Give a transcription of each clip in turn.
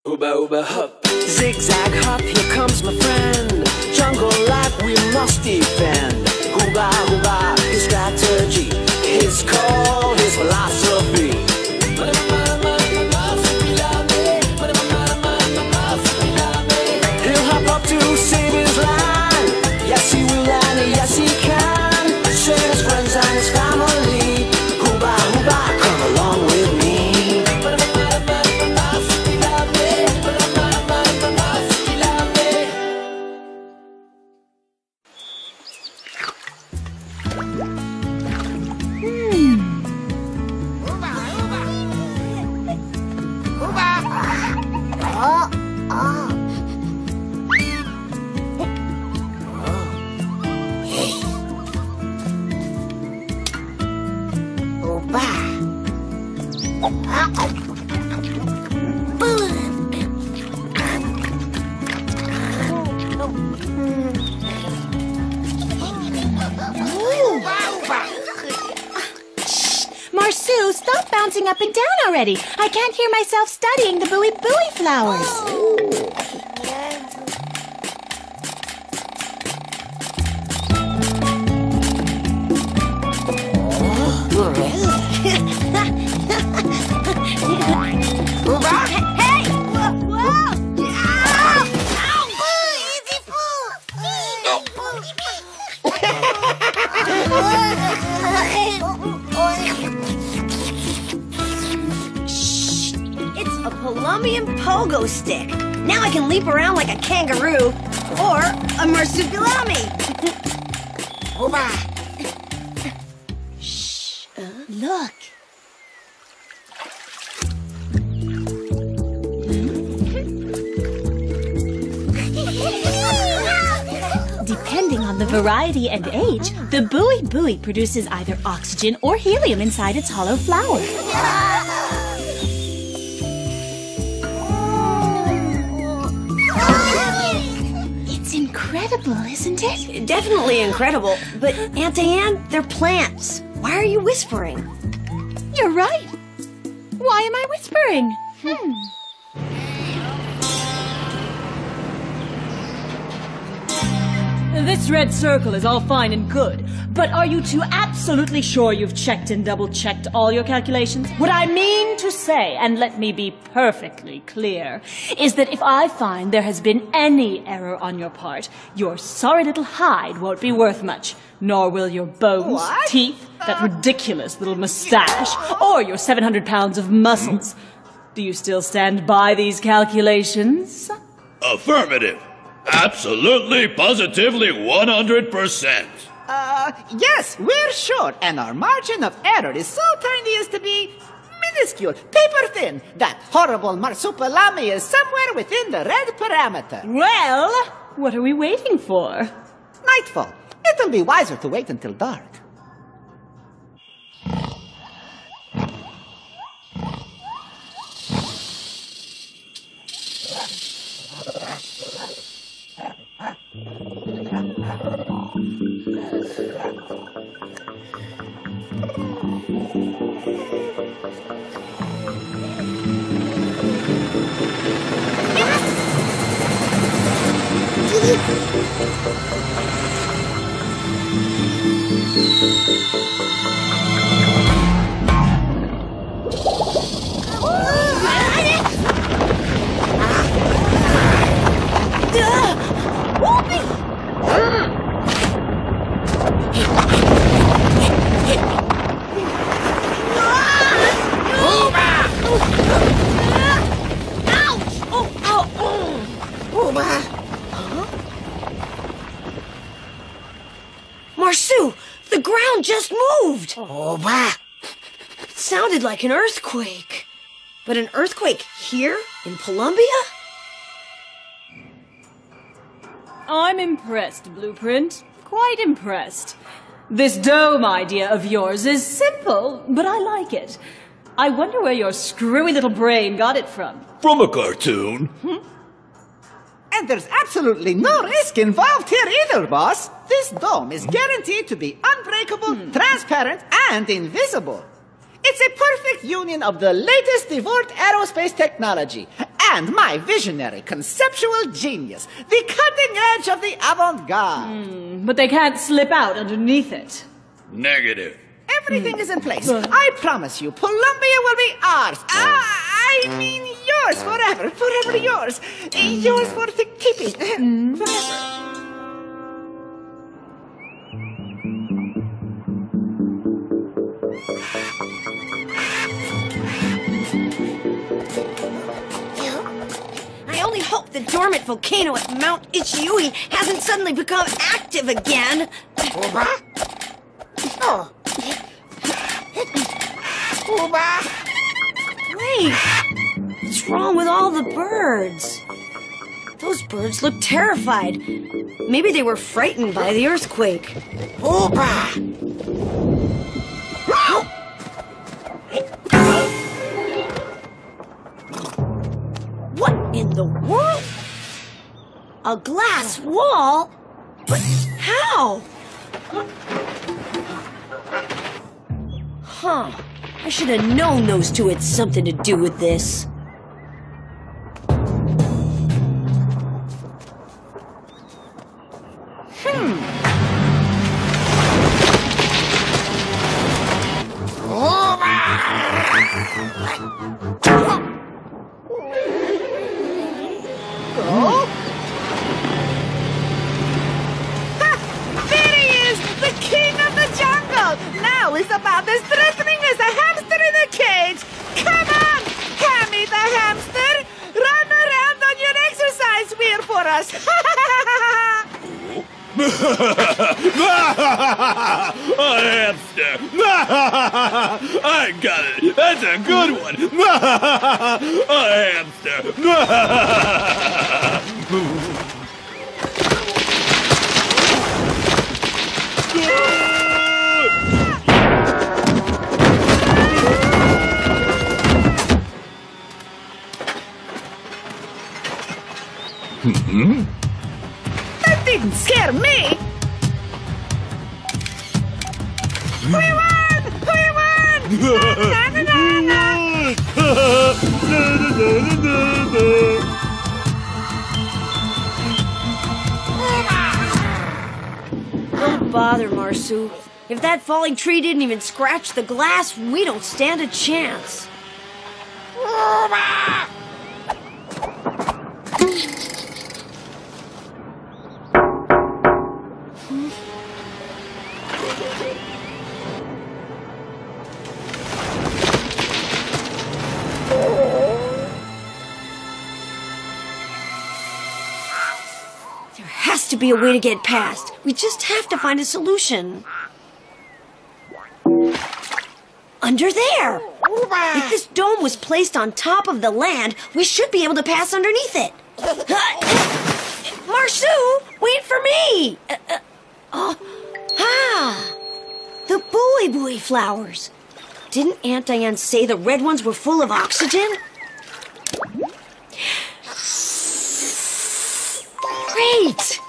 Ooba ooba hop. Zigzag hop, here comes my friend. Jungle life we must defend. Ooba ooba, his strategy, his call, his philosophy. He'll hop up to save his line. Yes he will and yes he can. Save his friends and his family. Ooba ooba, come along with me. Marsu, stop bouncing up and down already. I can't hear myself studying the buoy flowers. Hey! Whoa! Easy fool! Shh! It's a Colombian pogo stick. Now I can leap around like a kangaroo or a Marsupilami. Shh! Look. Depending on the variety and age, the buoy produces either oxygen or helium inside its hollow flower. It's incredible, isn't it? Definitely incredible, but Aunt Diane, they're plants. Why are you whispering? You're right. Why am I whispering? This red circle is all fine and good, but are you two absolutely sure you've checked and double-checked all your calculations? What I mean to say, and let me be perfectly clear, is that if I find there has been any error on your part, your sorry little hide won't be worth much, nor will your bones, teeth, that ridiculous little mustache, or your 700 pounds of muscles. Do you still stand by these calculations? Affirmative. Absolutely, positively, 100%. Yes, we're sure, and our margin of error is so tiny as to be minuscule, paper thin. That horrible Marsupilami is somewhere within the red parameter. Well, what are we waiting for? Nightfall. It'll be wiser to wait until dark. Marsu, the ground just moved. It sounded like an earthquake. But an earthquake here in Colombia? I'm impressed, Blueprint. Quite impressed. This dome idea of yours is simple, but I like it. I wonder where your screwy little brain got it from. From a cartoon. And there's absolutely no risk involved here either, boss. This dome is guaranteed to be unbreakable, transparent, and invisible. It's a perfect union of the latest devoted aerospace technology and my visionary conceptual genius, the cutting edge of the avant-garde. But they can't slip out underneath it. Negative. Everything is in place. I promise you, Columbia will be ours. I mean yours forever. Forever yours. Yours for the keeping. Forever. I only hope the dormant volcano at Mount Ichiui hasn't suddenly become active again. Wait, what's wrong with all the birds? Those birds look terrified. Maybe they were frightened by the earthquake. What in the world? A glass wall? But how? Huh. I should have known those two had something to do with this. There he is, the king of the jungle. Now he's about as threatening as a hamster in a cage. Come on, Hammy the hamster. Run around on your exercise wheel for us. A hamster. I got it. That's a good one. A hamster. That didn't scare me. We won! We won! Na, na, na, Don't bother, Marsu. If that falling tree didn't even scratch the glass, we don't stand a chance. There has to be a way to get past. We just have to find a solution. Under there! If this dome was placed on top of the land, we should be able to pass underneath it. Marsu, wait for me! The buoy flowers. Didn't Aunt Diane say the red ones were full of oxygen? Great!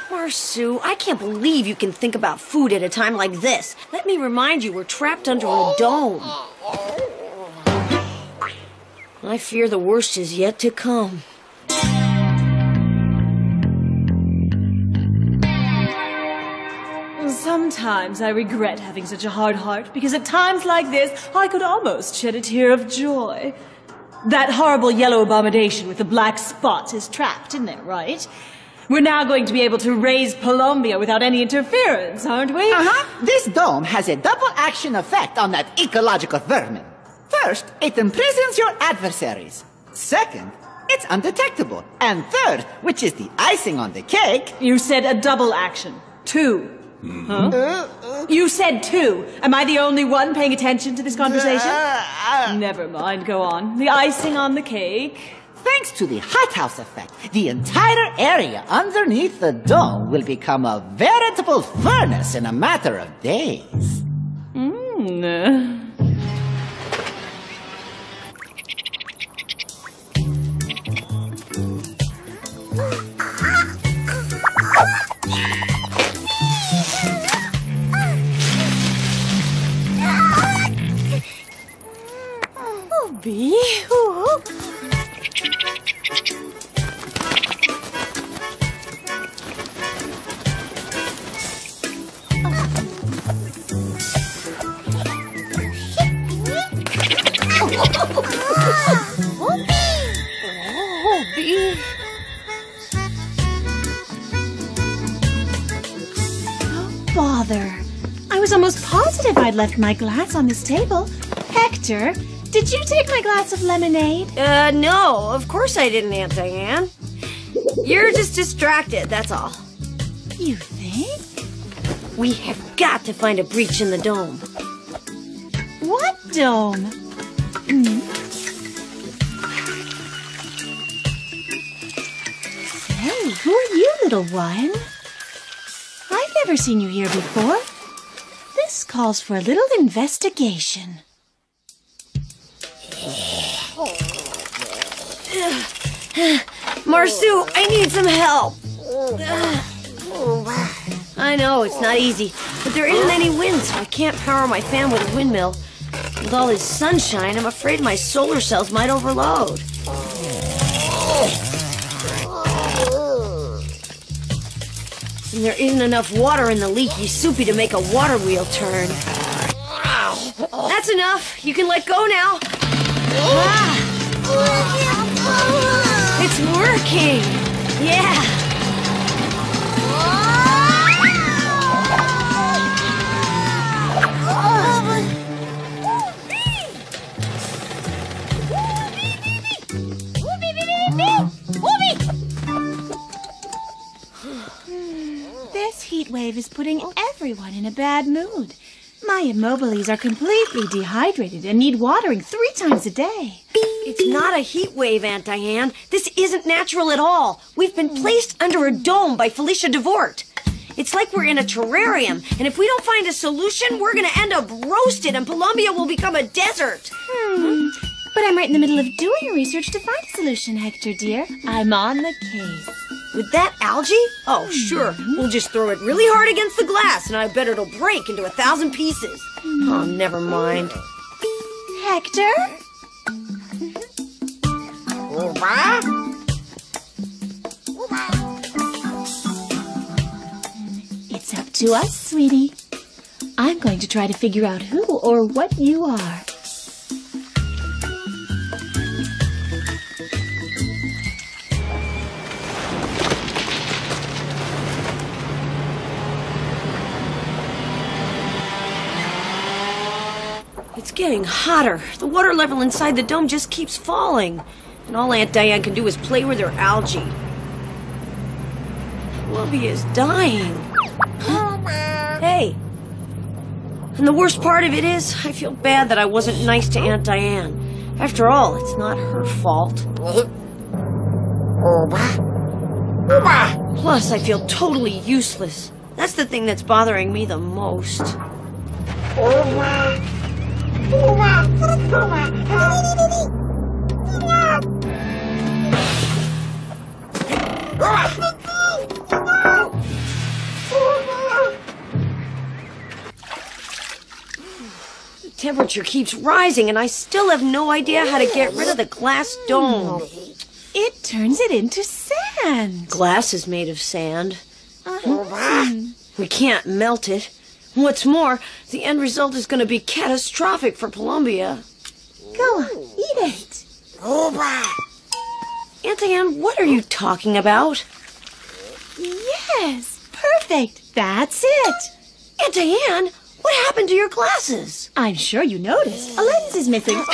Marsu, I can't believe you can think about food at a time like this. Let me remind you, we're trapped under a dome. I fear the worst is yet to come. Sometimes I regret having such a hard heart, because at times like this, I could almost shed a tear of joy. That horrible yellow abomination with the black spots is trapped in there, right? We're now going to be able to raise Columbia without any interference, aren't we? This dome has a double action effect on that ecological vermin. First, it imprisons your adversaries. Second, it's undetectable. And third, which is the icing on the cake... You said a double action. 2. Huh? You said 2. Am I the only one paying attention to this conversation? Never mind, go on. The icing on the cake. Thanks to the hothouse effect, the entire area underneath the dome will become a veritable furnace in a matter of days. Bother. I was almost positive I'd left my glass on this table. Hector, did you take my glass of lemonade? No, of course I didn't, Aunt Diane. You're just distracted, that's all. You think? We have got to find a breach in the dome. What dome? Say, who are you, little one? I've never seen you here before. This calls for a little investigation. Marsu, I need some help. I know, it's not easy, but there isn't any wind, so I can't power my fan with a windmill. With all this sunshine, I'm afraid my solar cells might overload. And there isn't enough water in the leaky soupy to make a water wheel turn. That's enough. You can let go now. It's working. Yeah. This heat wave is putting everyone in a bad mood. My immobiles are completely dehydrated and need watering 3 times a day. It's not a heat wave, Aunt Diane. This isn't natural at all. We've been placed under a dome by Felicia DeVort. It's like we're in a terrarium, and if we don't find a solution, we're going to end up roasted and Columbia will become a desert. But I'm right in the middle of doing research to find a solution, Hector, dear. I'm on the case. With that algae? Oh, sure. We'll just throw it really hard against the glass, and I bet it'll break into 1,000 pieces. Oh, never mind. Hector? It's up to us, sweetie. I'm going to try to figure out who or what you are. It's getting hotter. The water level inside the dome just keeps falling. And all Aunt Diane can do is play with her algae. Columbia is dying. Hey. And the worst part of it is, I feel bad that I wasn't nice to Aunt Diane. After all, it's not her fault. Plus, I feel totally useless. That's the thing that's bothering me the most. The temperature keeps rising, and I still have no idea how to get rid of the glass dome. It turns it into sand. Glass is made of sand. We can't melt it. What's more, the end result is going to be catastrophic for Columbia. Go on, eat it. Aunt Diane, what are you talking about? Yes, perfect. That's it. Aunt Diane, what happened to your glasses? I'm sure you noticed. A lens is missing.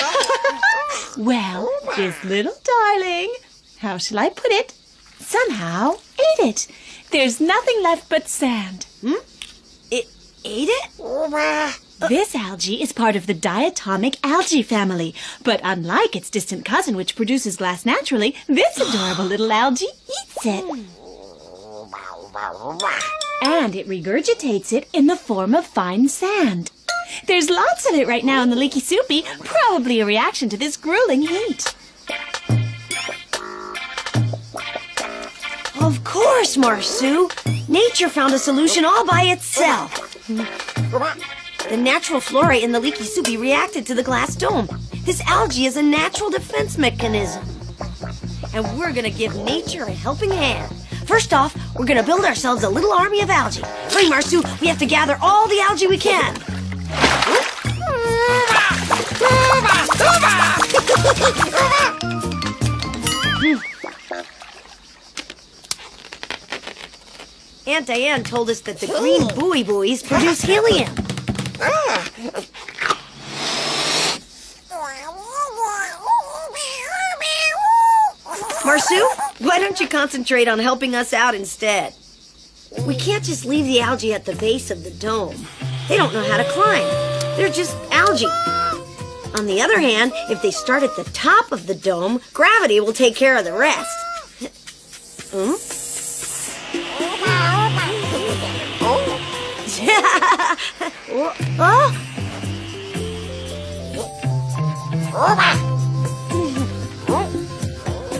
Well, this little darling, how shall I put it, somehow ate it. There's nothing left but sand. It ate it? This algae is part of the diatomic algae family, but unlike its distant cousin which produces glass naturally, this adorable little algae eats it. And it regurgitates it in the form of fine sand. There's lots of it right now in the leaky soupy, probably a reaction to this grueling heat. Of course, Marsu. Nature found a solution all by itself. The natural flora in the leaky soupy reacted to the glass dome. This algae is a natural defense mechanism. And we're gonna give nature a helping hand. First off, we're gonna build ourselves a little army of algae. Hurry, Marsu, we have to gather all the algae we can. Aunt Diane told us that the green buoys produce helium. Marsu, why don't you concentrate on helping us out instead? We can't just leave the algae at the base of the dome. They don't know how to climb. They're just algae. On the other hand, if they start at the top of the dome, gravity will take care of the rest.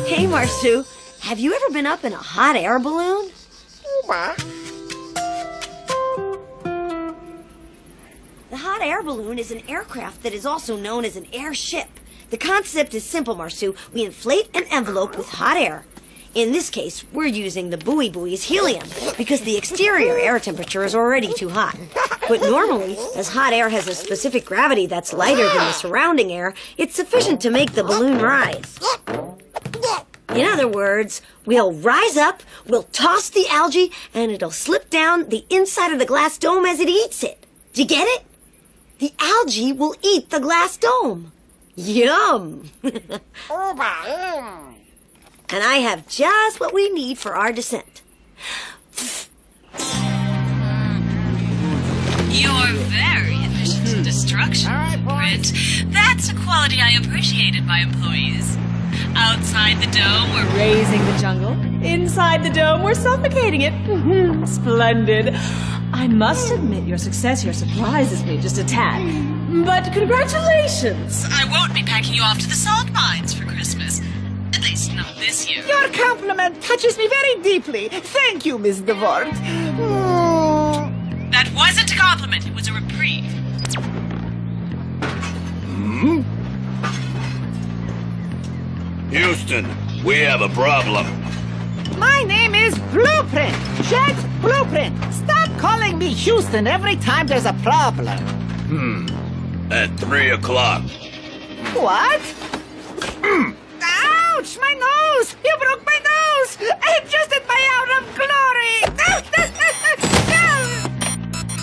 Hey, Marsu, have you ever been up in a hot air balloon? The hot air balloon is an aircraft that is also known as an airship. The concept is simple, Marsu. We inflate an envelope with hot air. In this case, we're using the buoy's helium because the exterior air temperature is already too hot. But normally, as hot air has a specific gravity that's lighter than the surrounding air, it's sufficient to make the balloon rise. In other words, we'll rise up, we'll toss the algae, and it'll slip down the inside of the glass dome as it eats it. Do you get it? The algae will eat the glass dome. Yum! And I have just what we need for our descent. You're very efficient in destruction, Brent. That's a quality I appreciate in my employees. Outside the dome, we're Raising the jungle. Inside the dome, we're suffocating it. Splendid. I must admit your success here surprises me just a tad. But congratulations. I won't be packing you off to the salt mines for Christmas. At least not this year. Your compliment touches me very deeply. Thank you, Miss DeVort. That wasn't a compliment. It was a reprieve. Houston, we have a problem. My name is Blueprint. Jet Blueprint. Stop calling me Houston every time there's a problem. At 3 o'clock. What? Ouch! My nose! You broke my nose! Just at my hour of glory!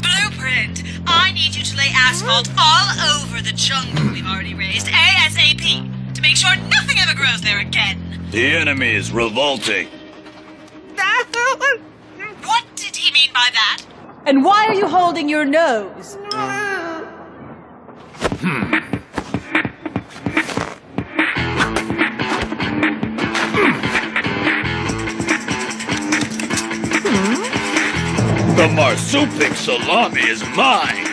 Blueprint, I need you to lay asphalt all over the jungle we've already raised ASAP to make sure nothing ever grows there again. The enemy is revolting. What did he mean by that? And why are you holding your nose? The marsupial salami is mine.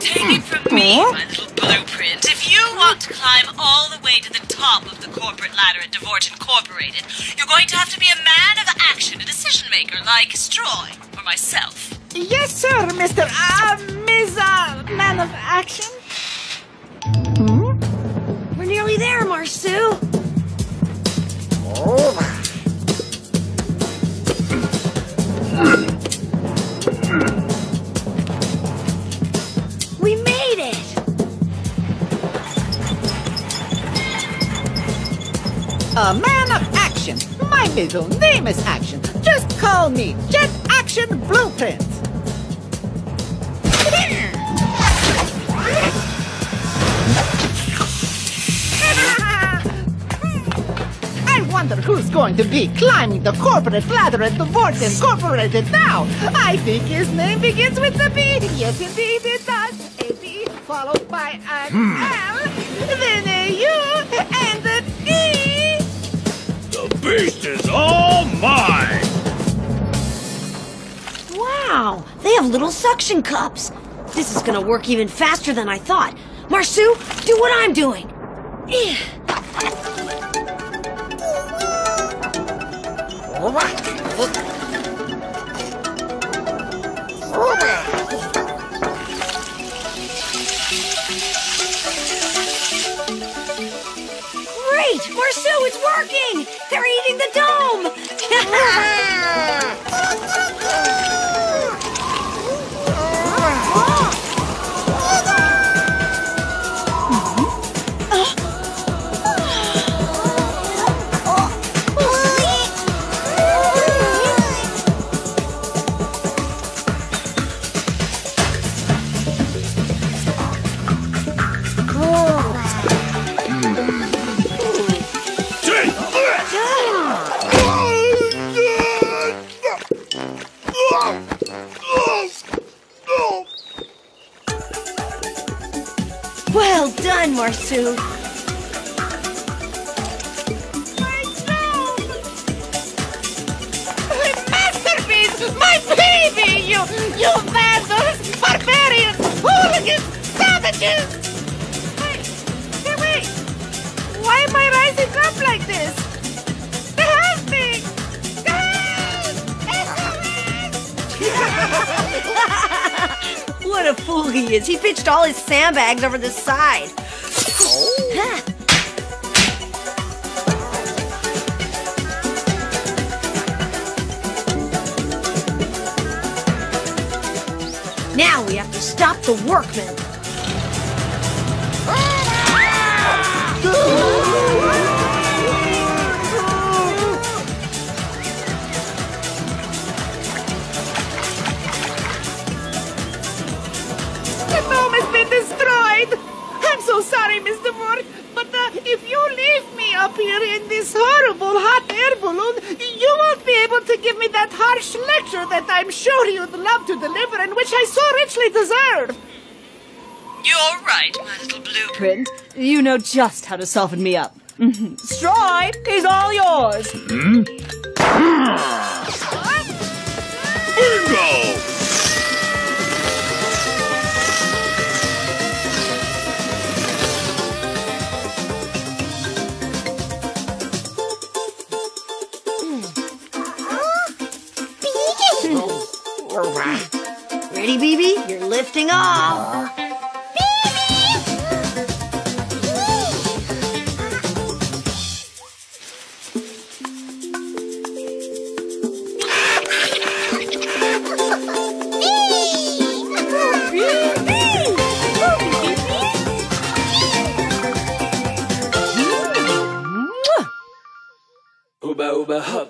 Take it from me, my little Blueprint. If you want to climb all the way to the top of the corporate ladder at DeVort Incorporated, you're going to have to be a man of action, a decision maker like Stroy or myself. Yes, sir, Mr. Ms. Man of Action. We're nearly there, Marsu. We made it! A man of action. My middle name is Action. Just call me Jet Action Blueprint. who's going to be climbing the corporate ladder at Devort Incorporated now. I think his name begins with a B. Yes, indeed it does. A B followed by an L, then a U, and an E. The beast is all mine! Wow, they have little suction cups. This is gonna work even faster than I thought. Marsu, do what I'm doing. Great! Marsu, it's working! They're eating the dome! Well done, Marsu. Masterpiece! My baby! You vandals, barbarians, hooligans, savages! Wait. Why am I rising up like this? Help me! What a fool he is. He pitched all his sandbags over the side. Now we have to stop the workmen. The dome has been destroyed! I'm so sorry, Mr. Ward, but if you leave me up here in this horrible hot air balloon, you won't be able to give me that harsh lecture that I'm sure you'd love to deliver and which I so richly deserve. You're right, my little blueprint. You know just how to soften me up. Stride, he's all yours. Bingo! Ready, BB? You're lifting off. Ooba ooba hop.